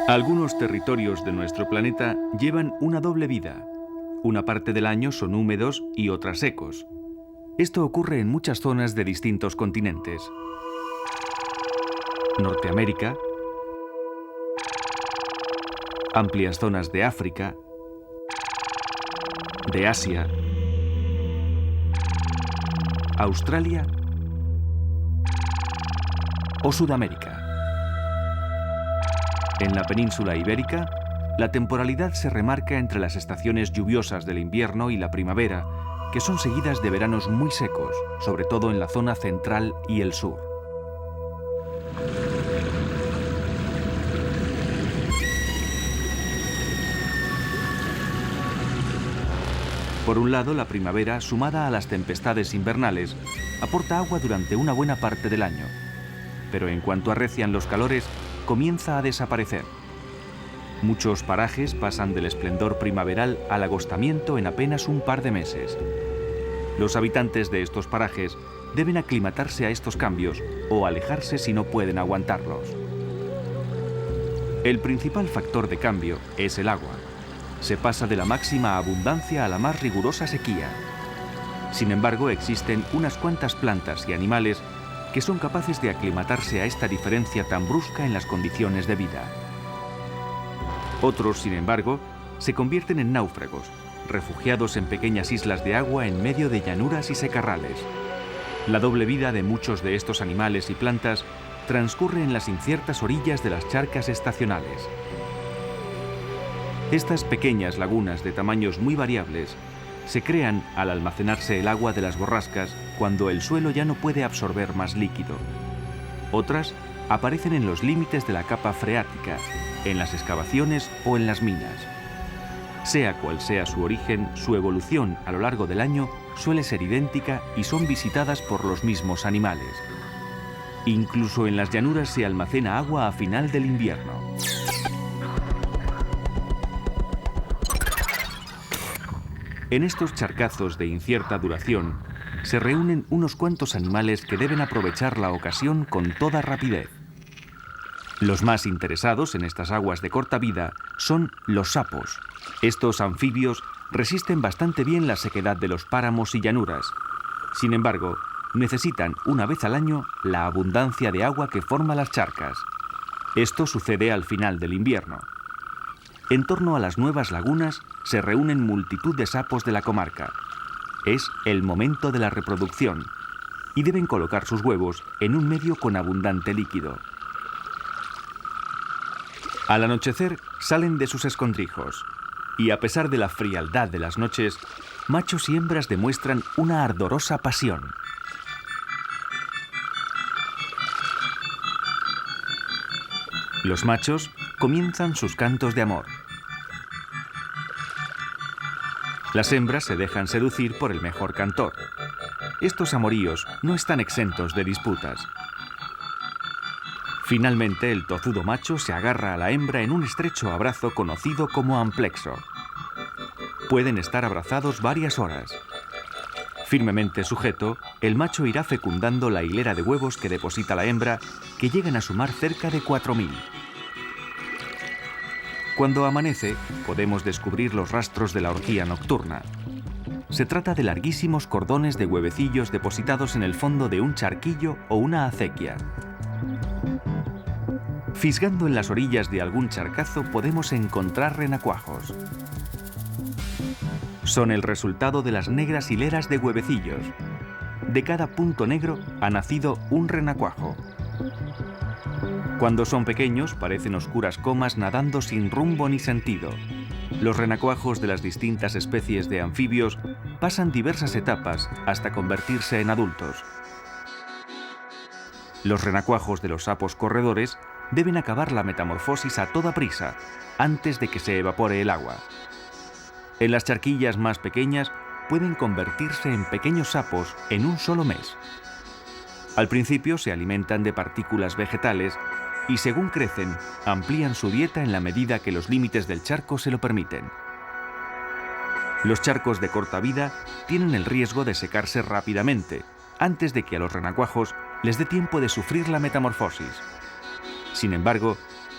Algunos territorios de nuestro planeta llevan una doble vida. Una parte del año son húmedos y otras secos. Esto ocurre en muchas zonas de distintos continentes. Norteamérica, amplias zonas de África, de Asia, Australia o Sudamérica. En la península ibérica, la temporalidad se remarca entre las estaciones lluviosas del invierno y la primavera, que son seguidas de veranos muy secos, sobre todo en la zona central y el sur. Por un lado, la primavera, sumada a las tempestades invernales, aporta agua durante una buena parte del año. Pero en cuanto arrecian los calores, comienza a desaparecer. Muchos parajes pasan del esplendor primaveral al agostamiento en apenas un par de meses. Los habitantes de estos parajes deben aclimatarse a estos cambios o alejarse si no pueden aguantarlos. El principal factor de cambio es el agua. Se pasa de la máxima abundancia a la más rigurosa sequía. Sin embargo, existen unas cuantas plantas y animales que son capaces de aclimatarse a esta diferencia tan brusca en las condiciones de vida. Otros, sin embargo, se convierten en náufragos, refugiados en pequeñas islas de agua en medio de llanuras y secarrales. La doble vida de muchos de estos animales y plantas transcurre en las inciertas orillas de las charcas estacionales. Estas pequeñas lagunas de tamaños muy variables se crean al almacenarse el agua de las borrascas cuando el suelo ya no puede absorber más líquido. Otras aparecen en los límites de la capa freática, en las excavaciones o en las minas. Sea cual sea su origen, su evolución a lo largo del año suele ser idéntica y son visitadas por los mismos animales. Incluso en las llanuras se almacena agua a final del invierno. En estos charcazos de incierta duración, se reúnen unos cuantos animales que deben aprovechar la ocasión con toda rapidez. Los más interesados en estas aguas de corta vida son los sapos. Estos anfibios resisten bastante bien la sequedad de los páramos y llanuras. Sin embargo, necesitan una vez al año la abundancia de agua que forma las charcas. Esto sucede al final del invierno. En torno a las nuevas lagunas se reúnen multitud de sapos de la comarca. Es el momento de la reproducción y deben colocar sus huevos en un medio con abundante líquido. Al anochecer salen de sus escondrijos y, a pesar de la frialdad de las noches, machos y hembras demuestran una ardorosa pasión. Los machos comienzan sus cantos de amor. Las hembras se dejan seducir por el mejor cantor. Estos amoríos no están exentos de disputas. Finalmente, el tozudo macho se agarra a la hembra en un estrecho abrazo conocido como amplexo. Pueden estar abrazados varias horas. Firmemente sujeto, el macho irá fecundando la hilera de huevos que deposita la hembra, que llegan a sumar cerca de 4000. Cuando amanece, podemos descubrir los rastros de la orgía nocturna. Se trata de larguísimos cordones de huevecillos depositados en el fondo de un charquillo o una acequia. Fisgando en las orillas de algún charcazo podemos encontrar renacuajos. Son el resultado de las negras hileras de huevecillos. De cada punto negro ha nacido un renacuajo. Cuando son pequeños parecen oscuras comas nadando sin rumbo ni sentido. Los renacuajos de las distintas especies de anfibios pasan diversas etapas hasta convertirse en adultos. Los renacuajos de los sapos corredores deben acabar la metamorfosis a toda prisa, antes de que se evapore el agua. En las charquillas más pequeñas pueden convertirse en pequeños sapos en un solo mes. Al principio se alimentan de partículas vegetales y, según crecen, amplían su dieta en la medida que los límites del charco se lo permiten. Los charcos de corta vida tienen el riesgo de secarse rápidamente, antes de que a los renacuajos les dé tiempo de sufrir la metamorfosis. Sin embargo,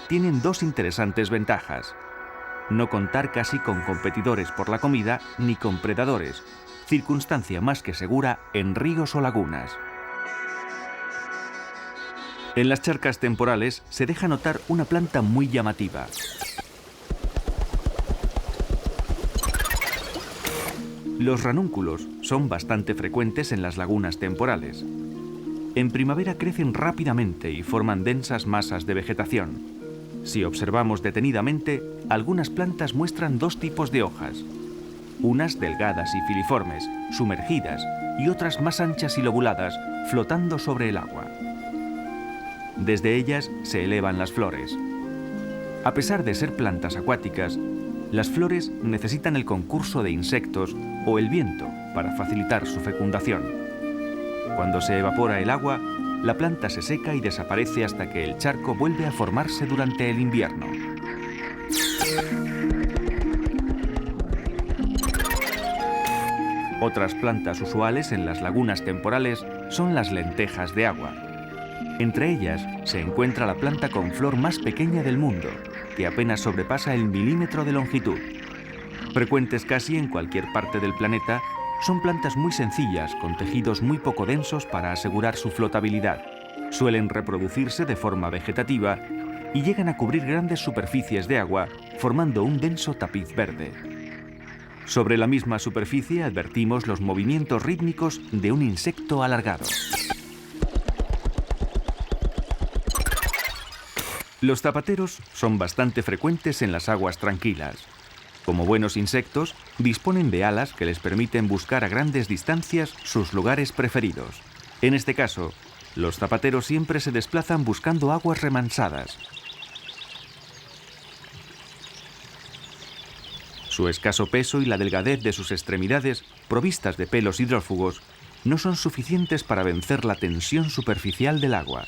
tienen dos interesantes ventajas: no contar casi con competidores por la comida ni con predadores, circunstancia más que segura en ríos o lagunas. En las charcas temporales se deja notar una planta muy llamativa. Los ranúnculos son bastante frecuentes en las lagunas temporales. En primavera crecen rápidamente y forman densas masas de vegetación. Si observamos detenidamente, algunas plantas muestran dos tipos de hojas, unas delgadas y filiformes, sumergidas, y otras más anchas y lobuladas, flotando sobre el agua. Desde ellas se elevan las flores. A pesar de ser plantas acuáticas, las flores necesitan el concurso de insectos o el viento para facilitar su fecundación. Cuando se evapora el agua, la planta se seca y desaparece hasta que el charco vuelve a formarse durante el invierno. Otras plantas usuales en las lagunas temporales son las lentejas de agua. Entre ellas se encuentra la planta con flor más pequeña del mundo, que apenas sobrepasa el milímetro de longitud. Frecuentes casi en cualquier parte del planeta, son plantas muy sencillas con tejidos muy poco densos para asegurar su flotabilidad. Suelen reproducirse de forma vegetativa y llegan a cubrir grandes superficies de agua, formando un denso tapiz verde. Sobre la misma superficie advertimos los movimientos rítmicos de un insecto alargado. Los zapateros son bastante frecuentes en las aguas tranquilas. Como buenos insectos, disponen de alas que les permiten buscar a grandes distancias sus lugares preferidos. En este caso, los zapateros siempre se desplazan buscando aguas remansadas. Su escaso peso y la delgadez de sus extremidades, provistas de pelos hidrófugos, no son suficientes para vencer la tensión superficial del agua.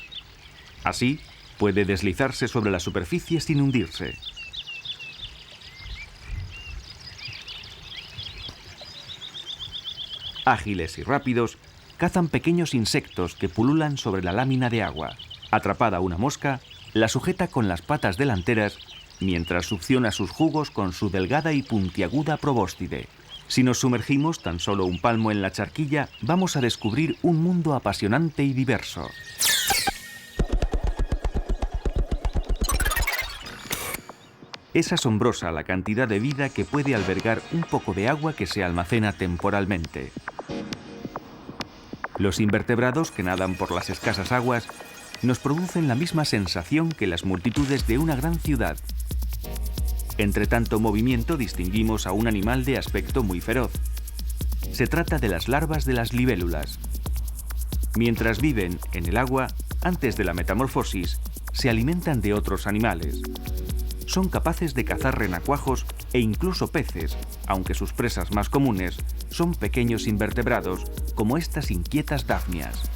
Así, puede deslizarse sobre la superficie sin hundirse. Ágiles y rápidos, cazan pequeños insectos que pululan sobre la lámina de agua. Atrapada una mosca, la sujeta con las patas delanteras, mientras succiona sus jugos con su delgada y puntiaguda probóscide. Si nos sumergimos tan solo un palmo en la charquilla, vamos a descubrir un mundo apasionante y diverso. Es asombrosa la cantidad de vida que puede albergar un poco de agua que se almacena temporalmente. Los invertebrados que nadan por las escasas aguas nos producen la misma sensación que las multitudes de una gran ciudad. Entre tanto movimiento distinguimos a un animal de aspecto muy feroz. Se trata de las larvas de las libélulas. Mientras viven en el agua, antes de la metamorfosis, se alimentan de otros animales. Son capaces de cazar renacuajos e incluso peces, aunque sus presas más comunes son pequeños invertebrados, como estas inquietas dafnias.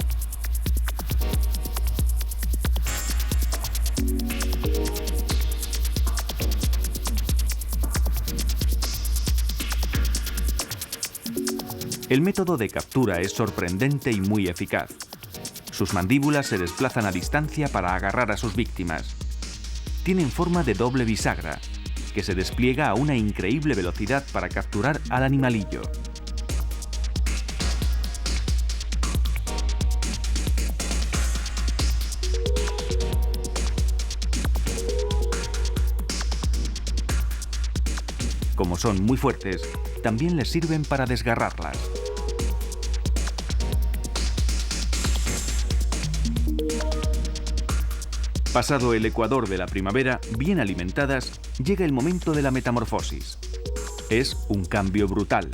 El método de captura es sorprendente y muy eficaz. Sus mandíbulas se desplazan a distancia para agarrar a sus víctimas. Tienen forma de doble bisagra, que se despliega a una increíble velocidad para capturar al animalillo. Como son muy fuertes, también les sirven para desgarrarlas. Pasado el ecuador de la primavera, bien alimentadas, llega el momento de la metamorfosis. Es un cambio brutal.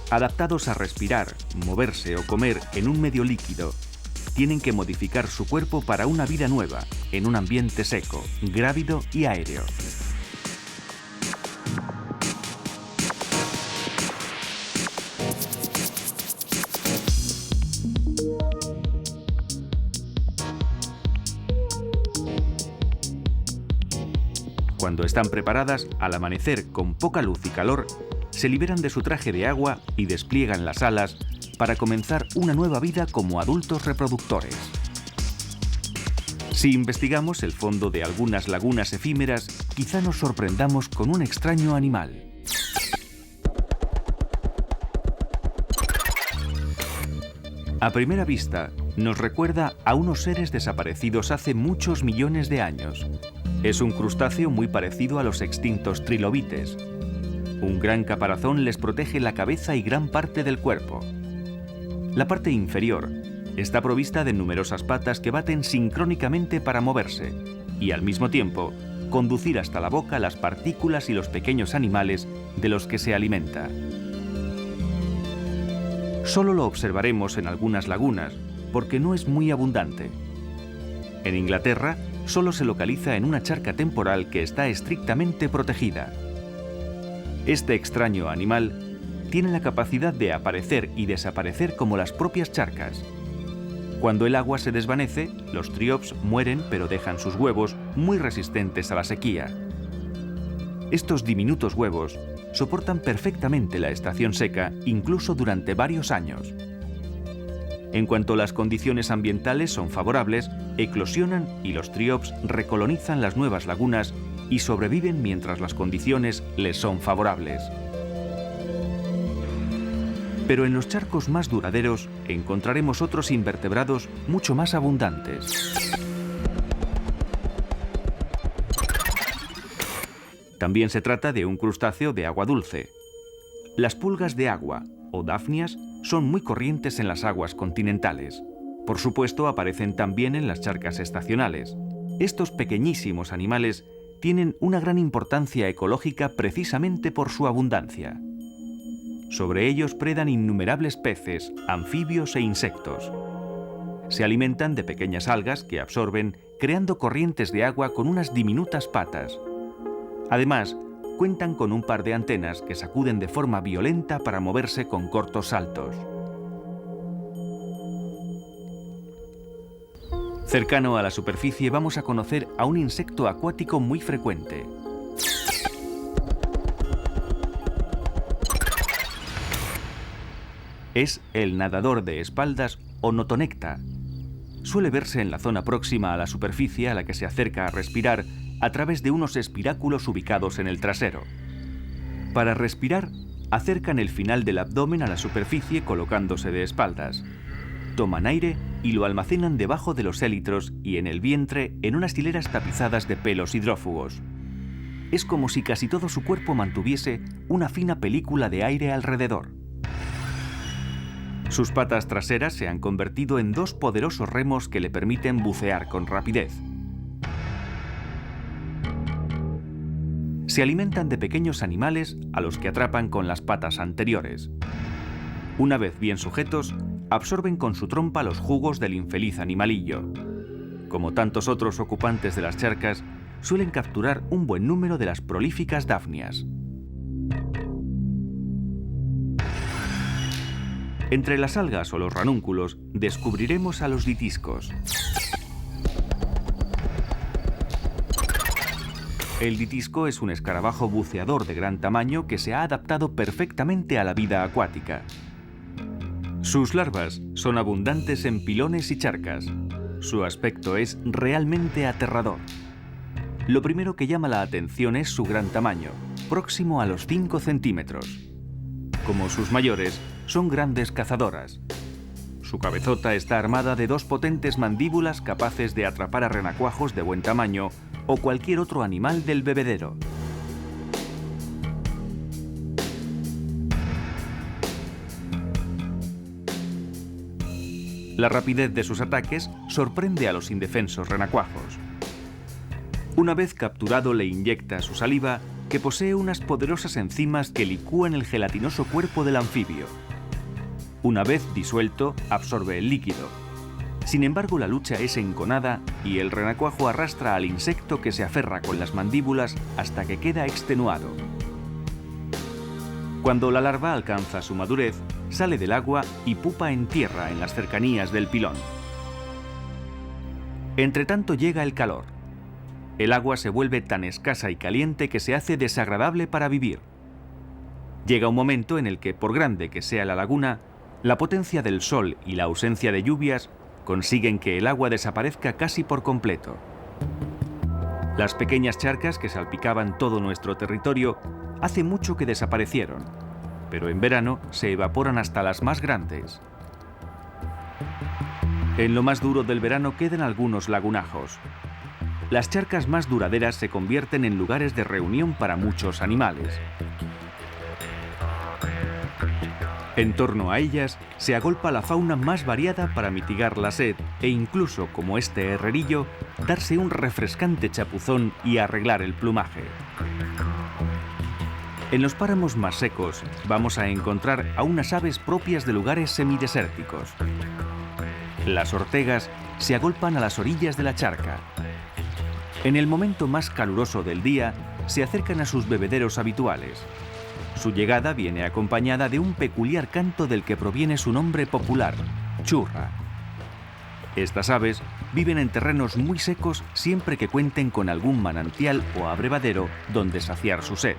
Adaptados a respirar, moverse o comer en un medio líquido, tienen que modificar su cuerpo para una vida nueva, en un ambiente seco, grávido y aéreo. Cuando están preparadas, al amanecer con poca luz y calor, se liberan de su traje de agua y despliegan las alas para comenzar una nueva vida como adultos reproductores. Si investigamos el fondo de algunas lagunas efímeras, quizá nos sorprendamos con un extraño animal. A primera vista, nos recuerda a unos seres desaparecidos hace muchos millones de años. Es un crustáceo muy parecido a los extintos trilobites. Un gran caparazón les protege la cabeza y gran parte del cuerpo. La parte inferior está provista de numerosas patas que baten sincrónicamente para moverse y, al mismo tiempo, conducir hasta la boca las partículas y los pequeños animales de los que se alimenta. Solo lo observaremos en algunas lagunas, porque no es muy abundante. En Inglaterra, solo se localiza en una charca temporal que está estrictamente protegida. Este extraño animal tiene la capacidad de aparecer y desaparecer como las propias charcas. Cuando el agua se desvanece, los triops mueren pero dejan sus huevos muy resistentes a la sequía. Estos diminutos huevos soportan perfectamente la estación seca, incluso durante varios años. En cuanto las condiciones ambientales son favorables, eclosionan y los triops recolonizan las nuevas lagunas y sobreviven mientras las condiciones les son favorables. Pero en los charcos más duraderos encontraremos otros invertebrados mucho más abundantes. También se trata de un crustáceo de agua dulce. Las pulgas de agua, o dafnias, son muy corrientes en las aguas continentales. Por supuesto, aparecen también en las charcas estacionales. Estos pequeñísimos animales tienen una gran importancia ecológica precisamente por su abundancia. Sobre ellos predan innumerables peces, anfibios e insectos. Se alimentan de pequeñas algas que absorben, creando corrientes de agua con unas diminutas patas. Además, cuentan con un par de antenas que sacuden de forma violenta para moverse con cortos saltos. Cercano a la superficie vamos a conocer a un insecto acuático muy frecuente. Es el nadador de espaldas o notonecta. Suele verse en la zona próxima a la superficie a la que se acerca a respirar a través de unos espiráculos ubicados en el trasero. Para respirar, acercan el final del abdomen a la superficie colocándose de espaldas. Toman aire y lo almacenan debajo de los élitros y en el vientre en unas hileras tapizadas de pelos hidrófugos. Es como si casi todo su cuerpo mantuviese una fina película de aire alrededor. Sus patas traseras se han convertido en dos poderosos remos que le permiten bucear con rapidez. Se alimentan de pequeños animales a los que atrapan con las patas anteriores. Una vez bien sujetos, absorben con su trompa los jugos del infeliz animalillo. Como tantos otros ocupantes de las charcas, suelen capturar un buen número de las prolíficas dafnias. Entre las algas o los ranúnculos descubriremos a los ditiscos. El ditisco es un escarabajo buceador de gran tamaño que se ha adaptado perfectamente a la vida acuática. Sus larvas son abundantes en pilones y charcas. Su aspecto es realmente aterrador. Lo primero que llama la atención es su gran tamaño, próximo a los 5 centímetros. Como sus mayores, son grandes cazadoras. Su cabezota está armada de dos potentes mandíbulas capaces de atrapar a renacuajos de buen tamaño o cualquier otro animal del bebedero. La rapidez de sus ataques sorprende a los indefensos renacuajos. Una vez capturado le inyecta su saliva, que posee unas poderosas enzimas que licúan el gelatinoso cuerpo del anfibio. Una vez disuelto, absorbe el líquido. Sin embargo, la lucha es enconada y el renacuajo arrastra al insecto que se aferra con las mandíbulas hasta que queda extenuado. Cuando la larva alcanza su madurez, sale del agua y pupa en tierra en las cercanías del pilón. Entretanto llega el calor. El agua se vuelve tan escasa y caliente que se hace desagradable para vivir. Llega un momento en el que, por grande que sea la laguna, la potencia del sol y la ausencia de lluvias consiguen que el agua desaparezca casi por completo. Las pequeñas charcas que salpicaban todo nuestro territorio hace mucho que desaparecieron, pero en verano se evaporan hasta las más grandes. En lo más duro del verano quedan algunos lagunajos. Las charcas más duraderas se convierten en lugares de reunión para muchos animales. En torno a ellas se agolpa la fauna más variada para mitigar la sed e incluso, como este herrerillo, darse un refrescante chapuzón y arreglar el plumaje. En los páramos más secos vamos a encontrar a unas aves propias de lugares semidesérticos. Las ortegas se agolpan a las orillas de la charca. En el momento más caluroso del día se acercan a sus bebederos habituales. Su llegada viene acompañada de un peculiar canto del que proviene su nombre popular, churra. Estas aves viven en terrenos muy secos siempre que cuenten con algún manantial o abrevadero donde saciar su sed.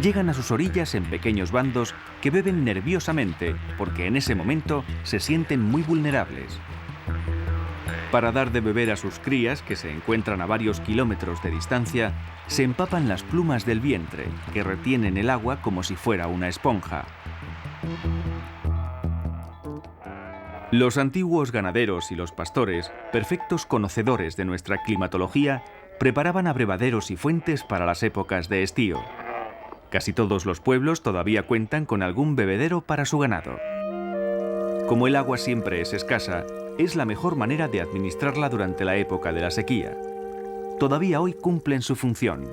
Llegan a sus orillas en pequeños bandos que beben nerviosamente porque en ese momento se sienten muy vulnerables. Para dar de beber a sus crías, que se encuentran a varios kilómetros de distancia, se empapan las plumas del vientre, que retienen el agua como si fuera una esponja. Los antiguos ganaderos y los pastores, perfectos conocedores de nuestra climatología, preparaban abrevaderos y fuentes para las épocas de estío. Casi todos los pueblos todavía cuentan con algún bebedero para su ganado. Como el agua siempre es escasa, es la mejor manera de administrarla durante la época de la sequía. Todavía hoy cumplen su función.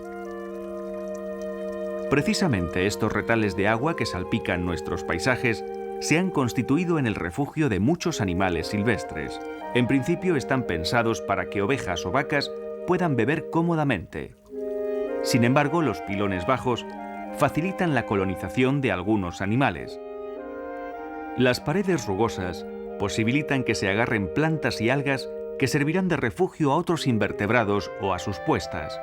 Precisamente estos retales de agua que salpican nuestros paisajes se han constituido en el refugio de muchos animales silvestres. En principio están pensados para que ovejas o vacas puedan beber cómodamente. Sin embargo, los pilones bajos facilitan la colonización de algunos animales. Las paredes rugosas posibilitan que se agarren plantas y algas que servirán de refugio a otros invertebrados o a sus puestas.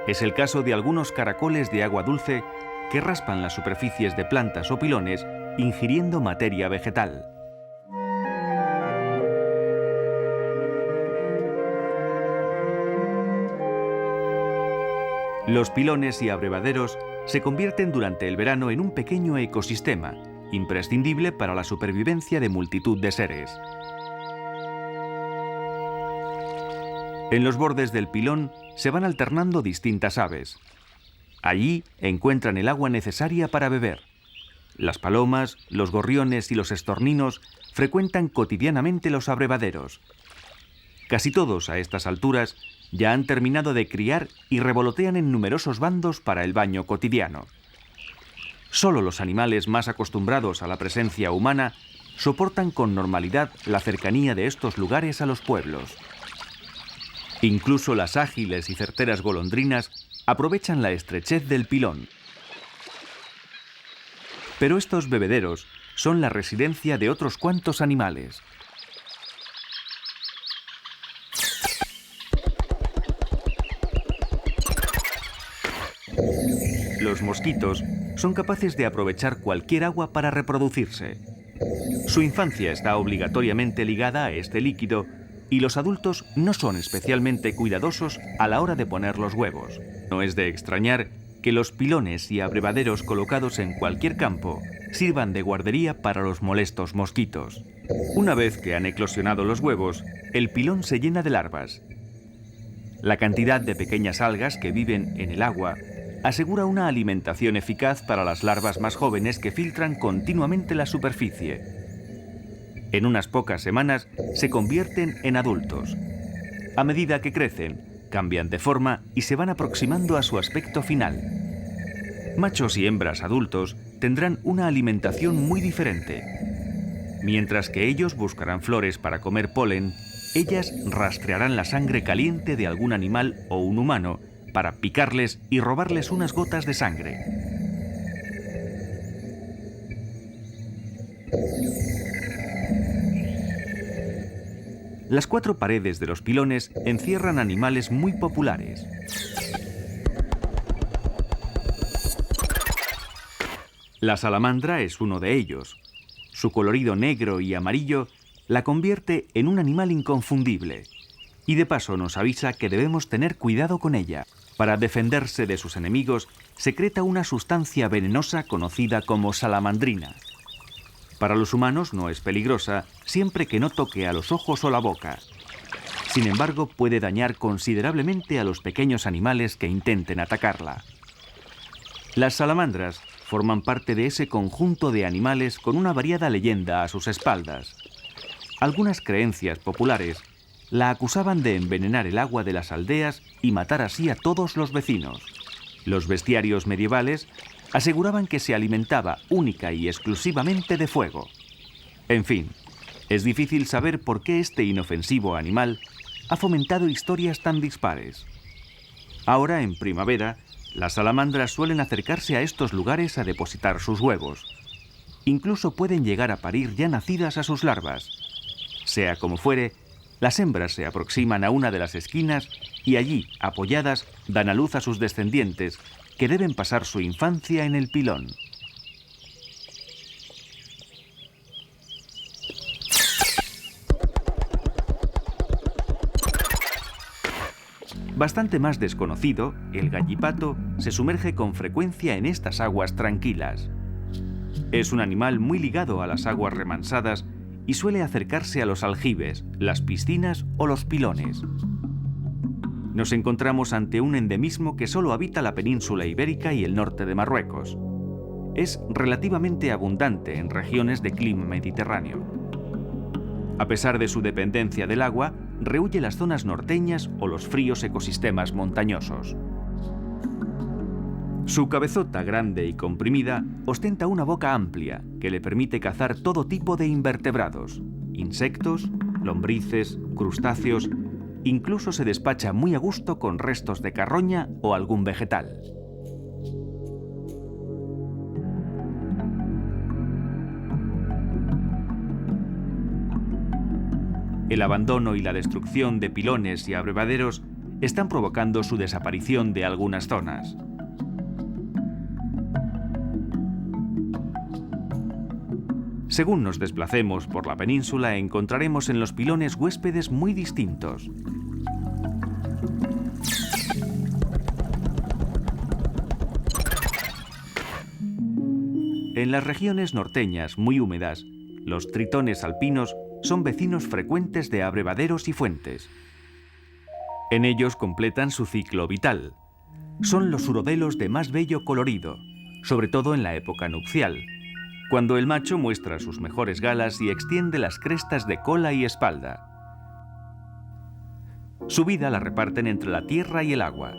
Es el caso de algunos caracoles de agua dulce que raspan las superficies de plantas o pilones ingiriendo materia vegetal. Los pilones y abrevaderos se convierten durante el verano en un pequeño ecosistema, imprescindible para la supervivencia de multitud de seres. En los bordes del pilón se van alternando distintas aves. Allí encuentran el agua necesaria para beber. Las palomas, los gorriones y los estorninos frecuentan cotidianamente los abrevaderos. Casi todos a estas alturas ya han terminado de criar y revolotean en numerosos bandos para el baño cotidiano. Solo los animales más acostumbrados a la presencia humana soportan con normalidad la cercanía de estos lugares a los pueblos. Incluso las ágiles y certeras golondrinas aprovechan la estrechez del pilón. Pero estos bebederos son la residencia de otros cuantos animales. Los mosquitos son capaces de aprovechar cualquier agua para reproducirse. Su infancia está obligatoriamente ligada a este líquido y los adultos no son especialmente cuidadosos a la hora de poner los huevos. No es de extrañar que los pilones y abrevaderos colocados en cualquier campo sirvan de guardería para los molestos mosquitos. Una vez que han eclosionado los huevos, el pilón se llena de larvas. La cantidad de pequeñas algas que viven en el agua asegura una alimentación eficaz para las larvas más jóvenes que filtran continuamente la superficie. En unas pocas semanas se convierten en adultos. A medida que crecen, cambian de forma y se van aproximando a su aspecto final. Machos y hembras adultos tendrán una alimentación muy diferente. Mientras que ellos buscarán flores para comer polen, ellas rastrearán la sangre caliente de algún animal o un humano para picarles y robarles unas gotas de sangre. Las cuatro paredes de los pilones encierran animales muy populares. La salamandra es uno de ellos. Su colorido negro y amarillo la convierte en un animal inconfundible. Y de paso nos avisa que debemos tener cuidado con ella. Para defenderse de sus enemigos, secreta una sustancia venenosa conocida como salamandrina. Para los humanos no es peligrosa siempre que no toque a los ojos o la boca. Sin embargo, puede dañar considerablemente a los pequeños animales que intenten atacarla. Las salamandras forman parte de ese conjunto de animales con una variada leyenda a sus espaldas. Algunas creencias populares la acusaban de envenenar el agua de las aldeas y matar así a todos los vecinos. Los bestiarios medievales aseguraban que se alimentaba única y exclusivamente de fuego. En fin, es difícil saber por qué este inofensivo animal ha fomentado historias tan dispares. Ahora, en primavera, las salamandras suelen acercarse a estos lugares a depositar sus huevos. Incluso pueden llegar a parir ya nacidas a sus larvas. Sea como fuere, las hembras se aproximan a una de las esquinas y allí, apoyadas, dan a luz a sus descendientes, que deben pasar su infancia en el pilón. Bastante más desconocido, el gallipato se sumerge con frecuencia en estas aguas tranquilas. Es un animal muy ligado a las aguas remansadas y suele acercarse a los aljibes, las piscinas o los pilones. Nos encontramos ante un endemismo que solo habita la península ibérica y el norte de Marruecos. Es relativamente abundante en regiones de clima mediterráneo. A pesar de su dependencia del agua, rehúye las zonas norteñas o los fríos ecosistemas montañosos. Su cabezota grande y comprimida ostenta una boca amplia que le permite cazar todo tipo de invertebrados, insectos, lombrices, crustáceos, incluso se despacha muy a gusto con restos de carroña o algún vegetal. El abandono y la destrucción de pilones y abrevaderos están provocando su desaparición de algunas zonas. Según nos desplacemos por la península, encontraremos en los pilones huéspedes muy distintos. En las regiones norteñas muy húmedas, los tritones alpinos son vecinos frecuentes de abrevaderos y fuentes. En ellos completan su ciclo vital. Son los urodelos de más bello colorido, sobre todo en la época nupcial, cuando el macho muestra sus mejores galas y extiende las crestas de cola y espalda. Su vida la reparten entre la tierra y el agua.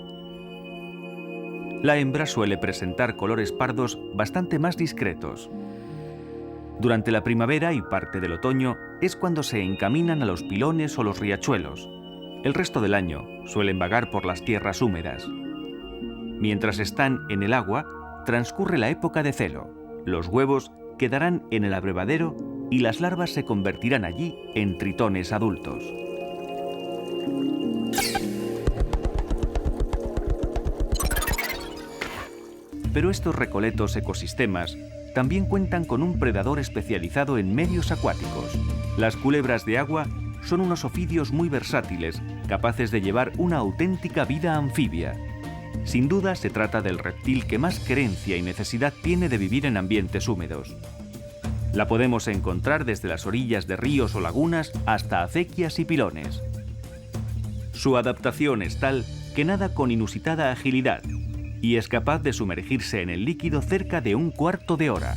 La hembra suele presentar colores pardos bastante más discretos. Durante la primavera y parte del otoño es cuando se encaminan a los pilones o los riachuelos. El resto del año suelen vagar por las tierras húmedas. Mientras están en el agua, transcurre la época de celo. Los huevos quedarán en el abrevadero y las larvas se convertirán allí en tritones adultos. Pero estos recoletos ecosistemas también cuentan con un predador especializado en medios acuáticos. Las culebras de agua son unos ofidios muy versátiles, capaces de llevar una auténtica vida anfibia. Sin duda se trata del reptil que más querencia y necesidad tiene de vivir en ambientes húmedos. La podemos encontrar desde las orillas de ríos o lagunas hasta acequias y pilones. Su adaptación es tal que nada con inusitada agilidad y es capaz de sumergirse en el líquido cerca de un cuarto de hora.